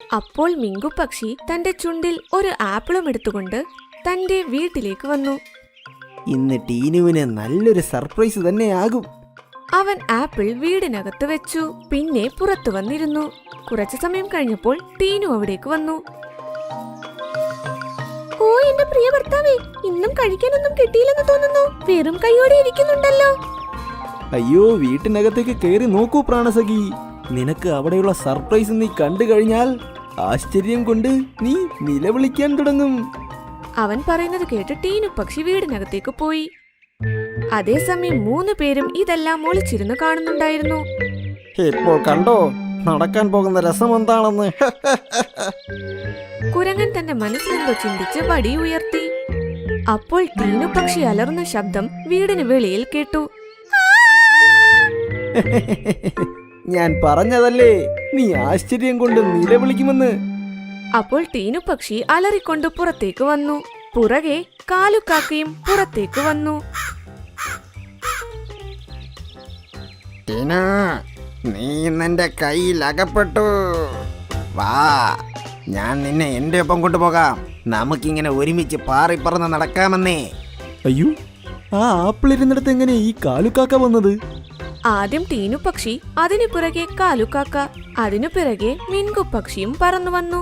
അപ്പോൾ മിങ്കു പക്ഷി തന്റെ ചുണ്ടിൽ ഒരു ആപ്പിളും എടുത്തുകൊണ്ട് തന്റെ വീട്ടിലേക്ക് വന്നു. ഇന്ന് ടീനുവിന് നല്ലൊരു സർപ്രൈസ് തന്നെയാകും. അവൻ ആപ്പിൾ വീടിനകത്ത് വെച്ചു. പിന്നെ പുറത്തു വന്നിരുന്നു. കുറച്ചു സമയം കഴിഞ്ഞപ്പോൾ ടീനു അവിടേക്ക് വന്നു. ഓ എന്റെ പ്രിയ ഭർത്താവേ, ഇന്നും കഴിക്കാനൊന്നും കിട്ടിയില്ലെന്ന് തോന്നുന്നു. വെറും കൈയോടെ ഇരിക്കുന്നുണ്ടല്ലോ. അയ്യോ, വീട്ടിനകത്തേക്ക് കയറി നോക്കൂ പ്രാണസഖി. നിനക്ക് അവിടെയുള്ള സർപ്രൈസ് നീ കണ്ടു കഴിഞ്ഞാൽ ആശ്ചര്യം കൊണ്ട് നീ നിലവിളിക്കാൻ തുടങ്ങും. അവൻ പറയുന്നത് കേട്ട് ടീനു പക്ഷി വീടിനകത്തേക്ക് പോയി. അതേസമയം 3 പേരും ഇതെല്ലാം ഒളിച്ചിരുന്ന് കാണുന്നുണ്ടായിരുന്നു. ഇപ്പോൾ കണ്ടോ നടക്കാൻ പോകുന്ന രസം എന്താണെന്ന്. കുരങ്ങൻ തന്റെ മനസ്സിലെന്തോ ചിന്തിച്ച് വടി ഉയർത്തി. അപ്പോൾ ടീനു പക്ഷി അലർന്ന ശബ്ദം വീടിന് വെളിയിൽ കേട്ടു. ഞാൻ പറഞ്ഞതല്ലേ നീ ആശ്ചര്യം കൊണ്ട് നിലവിളിക്കുമെന്ന്. അപ്പോൾ ടീനു പക്ഷി അലറിക്കൊണ്ട് പുറത്തേക്ക് വന്നു. പുറകെ കാലുക്കാക്കയും പുറത്തേക്ക് വന്നു. ടീനു, നീ ഇന്നെന്റെ കയ്യിൽ അകപ്പെട്ടു. വാ, ഞാൻ നിന്നെ എന്റെ ഒപ്പം കൊണ്ടുപോകാം. നമുക്കിങ്ങനെ ഒരുമിച്ച് പാറിപ്പറന്ന് നടക്കാമെന്നേ. അയ്യോ, ആ ആപ്പിൾ ഇരുന്നിടത്ത് എങ്ങനെ ഈ കാലുക്കാക്ക വന്നത്? ആദ്യം ടീനു പക്ഷി, അതിനു പിറകെ കാലുക്കാക്ക, അതിനു പിറകെ മിങ്കു പക്ഷിയും പറന്നു വന്നു.